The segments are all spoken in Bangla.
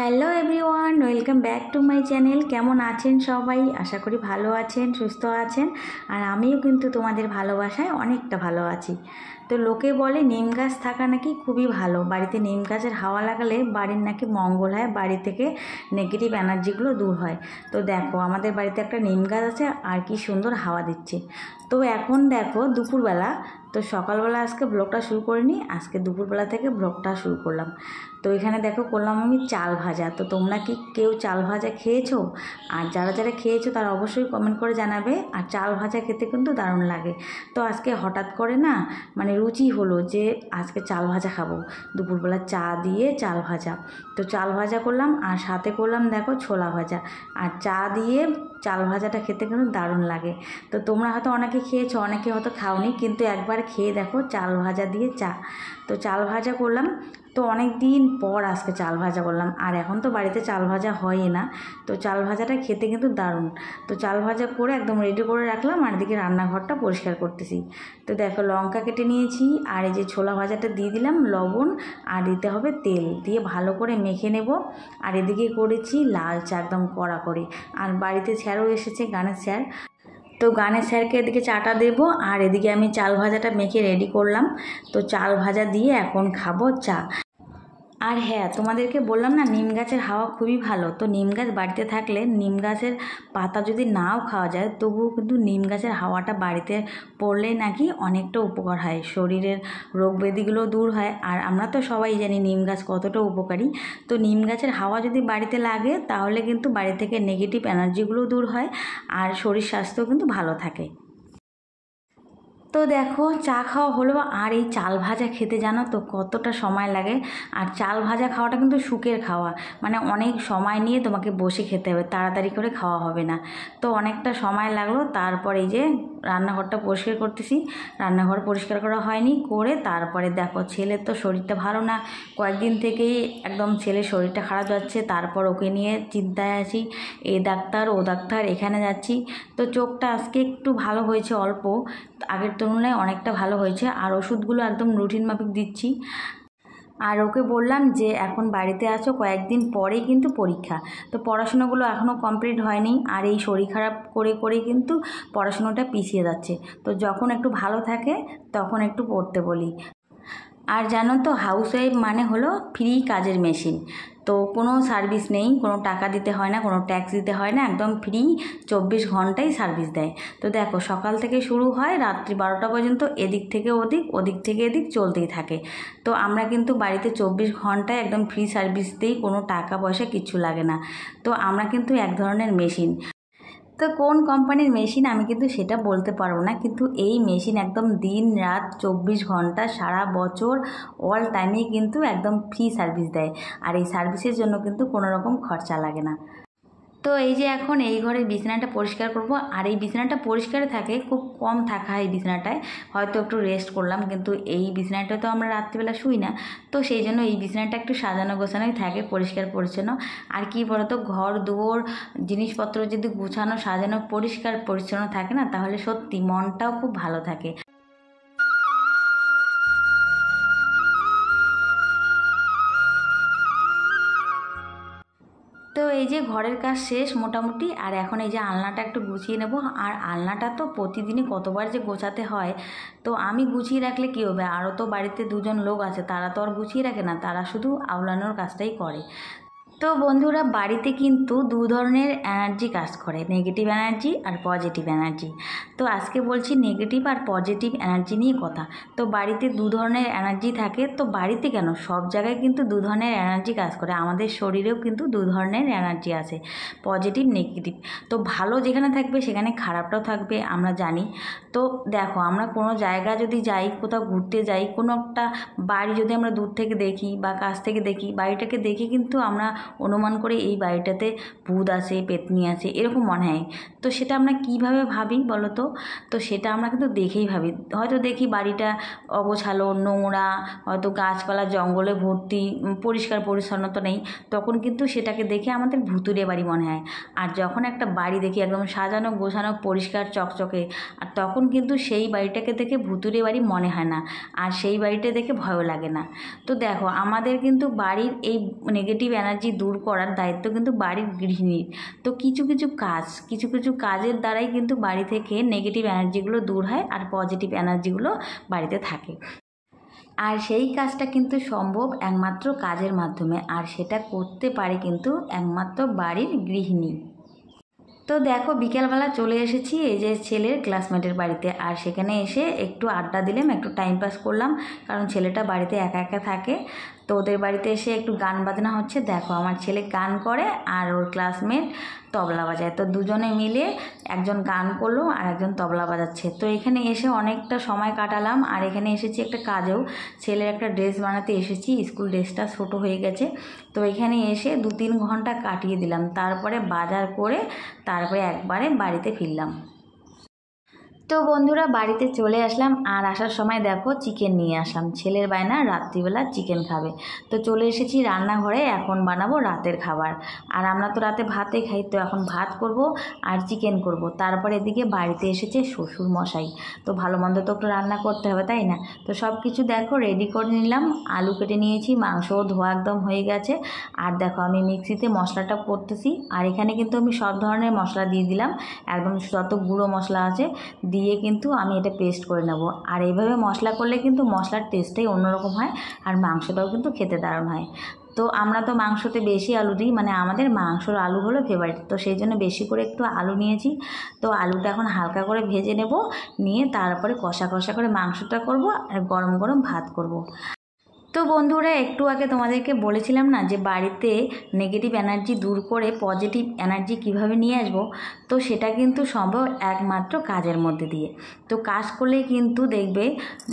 Hello everyone, welcome back to my channel. কেমন আছেন সবাই? আশা করি ভালো আছেন, সুস্থ আছেন। আর আমিও কিন্তু তোমাদের ভালোবাসায় অনেকটা ভালো আছি। তো লোকে বলে নিম গাছ থাকা নাকি খুবই ভালো, বাড়িতে নিম গাছের হাওয়া লাগালে বাড়ির নাকি মঙ্গল হয়, বাড়ি থেকে নেগেটিভ এনার্জিগুলো দূর হয়। তো দেখো আমাদের বাড়িতে একটা নিম গাছ আছে আর কি সুন্দর হাওয়া দিচ্ছে। তো এখন দেখো দুপুরবেলা, তো সকালবেলা আজকে ব্লগটা শুরু করিনি, আজকে দুপুরবেলা থেকে ব্লগটা শুরু করলাম। তো এখানে দেখো করলাম আমি চাল ভাজা। তো তোমরা কি কেউ চাল ভাজা খেয়েছো? আর যারা যারা খেয়েছো তারা অবশ্যই কমেন্ট করে জানাবে। আর চাল ভাজা খেতে কিন্তু দারুণ লাগে। তো আজকে হঠাৎ করে না রুচি হলো যে আজকে চাল ভাজা খাবো, দুপুরবেলা চা দিয়ে চাল ভাজা। তো চাল ভাজা করলাম আর সাথে করলাম দেখো ছোলা ভাজা। আর চা দিয়ে চাল ভাজাটা খেতে কিন্তু দারুণ লাগে। তো তোমরা হয়তো অনেকে খেয়েছো, অনেকে হয়তো খাওনি, কিন্তু একবার খেয়ে দেখো চাল ভাজা দিয়ে চা। তো চাল ভাজা করলাম। তো অনেক দিন পর আজকে চাল ভাজা করলাম, আর এখন তো বাড়িতে চাল ভাজা হয়ই না। তো চাল ভাজাটা খেতে কিন্তু দারুণ। তো চাল ভাজা করে একদম রেডি করে রাখলাম, আর এদিকে রান্নাঘরটা পরিষ্কার করতেছি। তো দেখো লঙ্কা কেটে নিয়েছি, আর এই যে ছোলা ভাজাটা দিয়ে দিলাম, লবণ আর দিতে হবে তেল দিয়ে ভালো করে মেখে নেব। আর এদিকে করেছি লাল চা একদম কড়া করে। আর বাড়িতে স্যারও এসেছে, গানের স্যার। তো গানের স্যারকে এদিকে চাটা দেবো, আর এদিকে আমি চাল ভাজাটা মেখে রেডি করলাম। তো চাল ভাজা দিয়ে এখন খাবো চা। আর হ্যাঁ, তোমাদেরকে বললাম না নিম গাছের হাওয়া খুবই ভালো। তো নিম গাছ বাড়িতে থাকলে নিম গাছের পাতা যদি নাও খাওয়া যায়, তবুও কিন্তু নিম গাছের হাওয়াটা বাড়িতে পড়লেই নাকি অনেকটা উপকার হয়, শরীরের রোগ ব্যাধিগুলো দূর হয়। আর আমরা তো সবাই জানি নিম গাছ কতটা উপকারী। তো নিম গাছের হাওয়া যদি বাড়িতে লাগে তাহলে কিন্তু বাড়ি থেকে নেগেটিভ এনার্জিগুলো দূর হয়, আর শরীর স্বাস্থ্য কিন্তু ভালো থাকে। তো দেখো চা খাওয়া হলো, আর এই চাল ভাজা খেতে জানো তো কতটা সময় লাগে। আর চাল ভাজা খাওয়াটা কিন্তু সুখের খাওয়া, অনেক সময় নিয়ে তোমাকে বসে খেতে হবে, তাড়াতাড়ি করে খাওয়া হবে না। তো অনেকটা সময় লাগলো। তারপর এই যে রান্নাঘরটা পরিষ্কার করতেছি, রান্নাঘর পরিষ্কার করা হয়নি, করে তারপরে দেখো ছেলের তো শরীরটা ভালো না, কয়েকদিন থেকেই একদম ছেলের শরীরটা খারাপ যাচ্ছে। তারপর ওকে নিয়ে চিন্তায় আছি, এ ডাক্তার ও ডাক্তার, এখানে যাচ্ছি। তো চোখটা আজকে একটু ভালো হয়েছে, অল্প, আগের তুলনায় অনেকটা ভালো হয়েছে। আর ওষুধগুলো একদম রুটিন মাফিক দিচ্ছি। আর ওকে বললাম যে এখন বাড়িতে আছো, কয়েকদিন পরেই কিন্তু পরীক্ষা। তো পড়াশোনাগুলো এখনও কমপ্লিট হয়নি, আর এই শরীর খারাপ করে করে কিন্তু পড়াশোনাটা পিছিয়ে যাচ্ছে। তো যখন একটু ভালো থাকে তখন একটু পড়তে বলি। আর জানো তো হাউসওয়াইফ মানে হলো ফ্রি কাজের মেশিন। তো কোনো সার্ভিস নেই, কোনো টাকা দিতে হয় না, কোনো ট্যাক্স দিতে হয় না, একদম ফ্রি 24 ঘন্টাই সার্ভিস দেয়। তো দেখো সকাল থেকে শুরু হয় রাত্রি 12টা পর্যন্ত, এদিক থেকে ওদিক, ওদিক থেকে এদিক চলতেই থাকে। তো আমরা কিন্তু বাড়িতে 24 ঘন্টায় একদম ফ্রি সার্ভিস দিই, কোনো টাকা পয়সা কিচ্ছু লাগে না। তো আমরা কিন্তু এক ধরনের মেশিন। তো কোন কোম্পানির মেশিন আমি কিন্তু সেটা বলতে পারবো না, কিন্তু এই মেশিন একদম দিন রাত 24 ঘন্টা সারা বছর অল টাইমেই কিন্তু একদম ফ্রি সার্ভিস দেয়। আর এই সার্ভিসের জন্য কিন্তু কোনো রকম খরচা লাগে না। তো এই যে এখন এই ঘরের বিছানাটা পরিষ্কার করব। আর এই বিছানাটা পরিষ্কার থাকে, খুব কম থাকা হয় এই বিছানাটায়, হয়তো একটু রেস্ট করলাম, কিন্তু এই বিছানাটা তো আমরা রাত্রিবেলা শুই না। তো সেই জন্য এই বিছানাটা একটু সাজানো গোছানোই থাকে, পরিষ্কার পরিচ্ছন্ন। আর কি বলতো, ঘর দুয়ার জিনিসপত্র যদি গুছানো সাজানো পরিষ্কার পরিচ্ছন্ন থাকে না, তাহলে সত্যি মনটাও খুব ভালো থাকে। তো এই যে ঘরের কাজ শেষ মোটামুটি, আর এখন এই যে আলনাটা একটু গুছিয়ে নেব। আর আলনাটা তো প্রতিদিনই কতবার যে গোছাতে হয়। তো আমি গুছিয়ে রাখলে কী হবে, আরও তো বাড়িতে দুজন লোক আছে, তারা তো আর গুছিয়ে রাখে না, তারা শুধু আওলানোর কাজটাই করে। তো বন্ধুরা, বাড়িতে কিন্তু দু ধরনের এনার্জি কাজ করে, নেগেটিভ এনার্জি আর পজিটিভ এনার্জি। তো আজকে বলছি নেগেটিভ আর পজিটিভ এনার্জি নিয়ে কথা। তো বাড়িতে দু ধরনের এনার্জি থাকে। তো বাড়িতে কেন, সব জায়গায় কিন্তু দু ধরনের এনার্জি কাজ করে, আমাদের শরীরেও কিন্তু দু ধরনের এনার্জি আছে, পজিটিভ নেগেটিভ। তো ভালো যেখানে থাকবে সেখানে খারাপটাও থাকবে, আমরা জানি। তো দেখো আমরা কোনো জায়গা যদি যাই, কোথাও ঘুরতে যাই, কোনো একটা বাড়ি যদি আমরা দূর থেকে দেখি বা কাছ থেকে দেখি, বাড়িটাকে দেখে কিন্তু আমরা অনুমান করে এই বাড়িটাতে ভূত আছে, পেতনি আছে, এরকম মনে হয়। তো সেটা আমরা কিভাবে ভাবি বলো তো? তো সেটা আমরা কিন্তু দেখেই ভাবি। হয়তো দেখি বাড়িটা অগোছালো, নোংরা, হয়তো গাছপালা জঙ্গলে ভর্তি, পরিষ্কার পরিচ্ছন্নতা নেই, তখন কিন্তু সেটাকে দেখে আমাদের ভুতুড়ে বাড়ি মনে হয়। আর যখন একটা বাড়ি দেখি একদম সাজানো গোছানো পরিষ্কার চকচকে, আর তখন কিন্তু সেই বাড়িটাকে দেখে ভুতুড়ে বাড়ি মনে হয় না, আর সেই বাড়িটা দেখে ভয়ও লাগে না। তো দেখো আমাদের কিন্তু বাড়ির এই নেগেটিভ এনার্জি দূর করার দায়িত্ব কিন্তু বাড়ির গৃহিণীর। তো কিছু কিছু কাজের দ্বারাই কিন্তু বাড়ি থেকে নেগেটিভ এনার্জিগুলো দূর হয় আর পজিটিভ এনার্জিগুলো বাড়িতে থাকে। আর সেই কাজটা কিন্তু সম্ভব একমাত্র কাজের মাধ্যমে, আর সেটা করতে পারে কিন্তু একমাত্র বাড়ির গৃহিণী। তো দেখো বিকেলবেলা চলে এসেছি এই যে ছেলের ক্লাসমেটের বাড়িতে, আর সেখানে এসে একটু আড্ডা দিলাম, একটু টাইম পাস করলাম, কারণ ছেলেটা বাড়িতে একা একা থাকে। তো ওদের বাড়িতে এসে একটু গান বাজনা হচ্ছে, দেখো আমার ছেলে গান করে আর ওর ক্লাসমেট তবলা বাজায়। তো দুজনে মিলে একজন গান করলো আর একজন তবলা বাজাচ্ছে। তো এখানে এসে অনেকটা সময় কাটালাম। আর এখানে এসেছি একটা কাজেও, ছেলের একটা ড্রেস বানাতে এসেছি, স্কুল ড্রেসটা ছোটো হয়ে গেছে। তো এখানে এসে 2-3 ঘন্টা কাটিয়ে দিলাম, তারপরে বাজার করে তারপরে একবারে বাড়িতে ফিরলাম। তো বন্ধুরা বাড়িতে চলে আসলাম, আর আসার সময় দেখো চিকেন নিয়ে আসলাম, ছেলের বায়না রাত্রিবেলা চিকেন খাবে। তো চলে এসেছি রান্নাঘরে, এখন বানাবো রাতের খাবার। আর আমরা তো রাতে ভাতে খাই, তো এখন ভাত করব আর চিকেন করব। তারপরে এদিকে বাড়িতে এসেছে শ্বশুর মশাই, তো ভালো মন্দ তো একটু রান্না করতে হবে তাই না। তো সব কিছু দেখো রেডি করে নিলাম, আলু কেটে নিয়েছি, মাংসও ধোয়া একদম হয়ে গেছে। আর দেখো আমি মিক্সিতে মশলাটা করতেছি, আর এখানে কিন্তু আমি সব ধরনের মশলা দিয়ে দিলাম, একদম যত গুঁড়ো মশলা আছে দিয়ে কিন্তু আমি এটা পেস্ট করে নেব। আর এইভাবে মশলা করলে কিন্তু মশলার টেস্টটাই অন্যরকম হয়, আর মাংসটাও কিন্তু খেতে দারুণ হয়। তো আমরা তো মাংসতে বেশি আলু দিই, মানে আমাদের মাংসর আলু হলো ফেভারিট, তো সেই জন্য বেশি করে একটু আলু নিয়েছি। তো আলুটা এখন হালকা করে ভেজে নেব, নিয়ে তারপরে কষা কষা করে মাংসটা করব আর গরম গরম ভাত করব। তো বন্ধুরা একটু আগে তোমাদেরকে বলেছিলাম না যে বাড়িতে নেগেটিভ এনার্জি দূর করে পজিটিভ এনার্জি কিভাবে নিয়ে আসবো। তো সেটা কিন্তু সম্ভব একমাত্র কাজের মধ্যে দিয়ে। তো কাজ করলেই কিন্তু দেখবে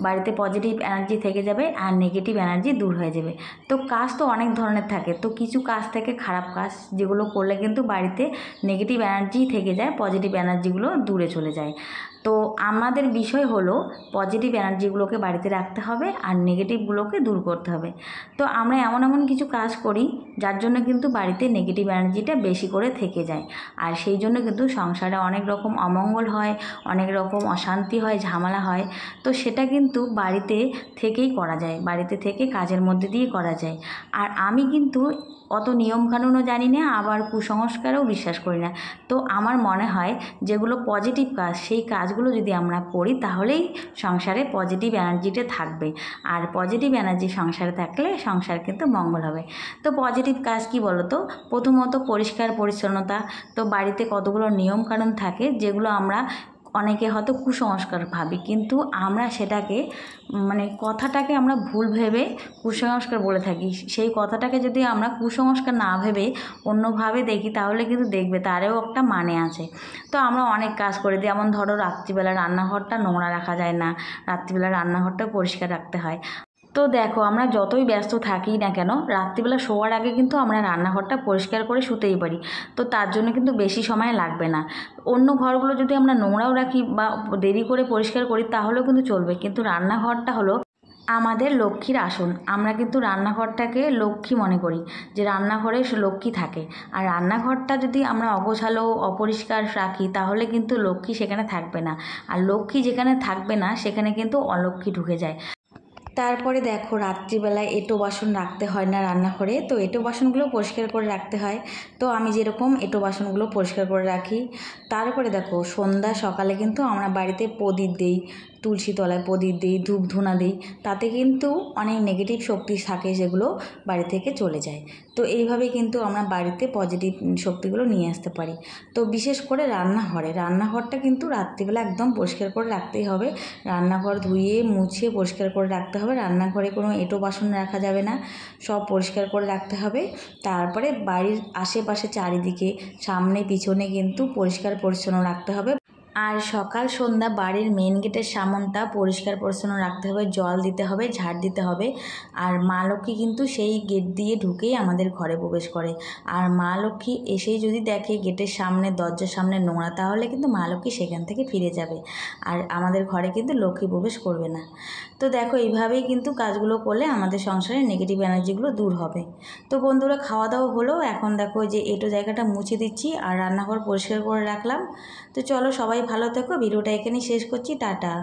বাড়িতে পজিটিভ এনার্জি থেকে যাবে আর নেগেটিভ এনার্জি দূর হয়ে যাবে। তো কাজ তো অনেক ধরনের থাকে, তো কিছু কাজ থেকে খারাপ কাজ যেগুলো করলে কিন্তু বাড়িতে নেগেটিভ এনার্জি থেকে যায়, পজিটিভ এনার্জিগুলো দূরে চলে যায়। তো আমাদের বিষয় হলো পজিটিভ এনার্জিগুলোকে বাড়িতে রাখতে হবে আর নেগেটিভগুলোকে দূর করতে হবে। তো আমরা এমন এমন কিছু কাজ করি যার জন্য কিন্তু বাড়িতে নেগেটিভ এনার্জিটা বেশি করে থেকে যায়, আর সেই জন্য কিন্তু সংসারে অনেক রকম অমঙ্গল হয়, অনেক রকম অশান্তি হয়, ঝামেলা হয়। তো সেটা কিন্তু বাড়িতে থেকেই করা যায়, বাড়িতে থেকে কাজের মধ্যে দিয়ে করা যায়। আর আমি কিন্তু অত নিয়মকানুনও জানি না, আবার কুসংস্কারেও বিশ্বাস করি না। তো আমার মনে হয় যেগুলো পজিটিভ কাজ, সেই কাজগুলো যদি আমরা করি তাহলেই সংসারে পজিটিভ এনার্জিটা থাকবে, আর পজিটিভ এনার্জি সংসারে থাকলে সংসার কিন্তু মঙ্গল হবে। তো পজিটিভ কাজ কি বলো তো, প্রথমত পরিষ্কার পরিচ্ছন্নতা। তো বাড়িতে কতগুলো নিয়মকানুন থাকে যেগুলো আমরা অনেকে হয়তো কুসংস্কার ভাবি, কিন্তু আমরা সেটাকে মানে কথাটাকে আমরা ভুল ভেবে কুসংস্কার বলে থাকি। সেই কথাটাকে যদি আমরা কুসংস্কার না ভেবে অন্যভাবে দেখি তাহলে কিন্তু দেখবে তারও একটা মানে আছে। তো আমরা অনেক কাজ করি, যেমন ধরো রাত্রিবেলা রান্নাঘরটা নোংরা রাখা যায় না, রাত্রিবেলা রান্নাঘরটা পরিষ্কার রাখতে হয়। তো দেখো আমরা যতই ব্যস্ত থাকি না কেন, রাত্রিবেলা শোয়ার আগে কিন্তু আমরা রান্নাঘরটা পরিষ্কার করে শুতেই পারি। তো তার জন্য কিন্তু বেশি সময় লাগবে না। অন্য ঘরগুলো যদি আমরা নোংরাও রাখি বা দেরি করে পরিষ্কার করি তাহলেও কিন্তু চলবে, কিন্তু রান্নাঘরটা হলো আমাদের লক্ষ্মীর আসন। আমরা কিন্তু রান্নাঘরটাকে লক্ষ্মী মনে করি, যে রান্নাঘরে লক্ষ্মী থাকে। আর রান্নাঘরটা যদি আমরা অগোছালো অপরিষ্কার রাখি তাহলে কিন্তু লক্ষ্মী সেখানে থাকবে না, আর লক্ষ্মী যেখানে থাকবে না সেখানে কিন্তু অলক্ষ্মী ঢুকে যায়। তারপরে দেখো রাত্রিবেলায় এঁটো বাসন রাখতে হয় না রান্নাঘরে, তো এঁটো বাসনগুলো পরিষ্কার করে রাখতে হয়। তো আমি যেরকম এঁটো বাসনগুলো পরিষ্কার করে রাখি। তারপরে দেখো সন্ধ্যা সকালে কিন্তু আমরা বাড়িতে প্রদীপ দিই, তুলসী তলায় প্রদীপ দিই, ধূপ ধুনা দিই, তাতে কিন্তু অনেক নেগেটিভ শক্তি থাকে যেগুলো বাড়ি থেকে চলে যায়। তো এইভাবে কিন্তু আমরা বাড়িতে পজিটিভ শক্তিগুলো নিয়ে আসতে পারি। তো বিশেষ করে রান্নাঘরটা কিন্তু রাত্রিবেলা একদম পরিষ্কার করে রাখতেই হবে। রান্নাঘর ধুয়ে মুছে পরিষ্কার করে রাখতে হবে, রান্নাঘরে কোনো এঁটো বাসন রাখা যাবে না, সব পরিষ্কার করে রাখতে হবে। তারপরে বাড়ির আশেপাশে চারিদিকে সামনে পিছনে কিন্তু পরিষ্কার পরিচ্ছন্ন রাখতে হবে। আর সকাল সন্ধ্যা বাড়ির মেন গেটের সামনটা পরিষ্কার পরিচ্ছন্ন রাখতে হবে, জল দিতে হবে, ঝাড় দিতে হবে। আর মা লক্ষ্মী কিন্তু সেই গেট দিয়ে ঢুকেই আমাদের ঘরে প্রবেশ করে। আর মা লক্ষ্মী এসেই যদি দেখে গেটের সামনে দরজার সামনে নোংরা, তাহলে কিন্তু মা লক্ষ্মী সেখান থেকে ফিরে যাবে, আর আমাদের ঘরে কিন্তু লক্ষ্মী প্রবেশ করবে না। তো দেখো এইভাবেই কিন্তু কাজগুলো করলে আমাদের সংসারে নেগেটিভ এনার্জিগুলো দূর হবে। তো বন্ধুরা খাওয়া দাওয়া হলো, এখন দেখো যে এটো জায়গাটা মুছে দিচ্ছি আর রান্নাঘর পরিষ্কার করে রাখলাম। তো চলো সবাই ভালো থেকো, ভিডিওটা এখানেই শেষ করছি, টাটা।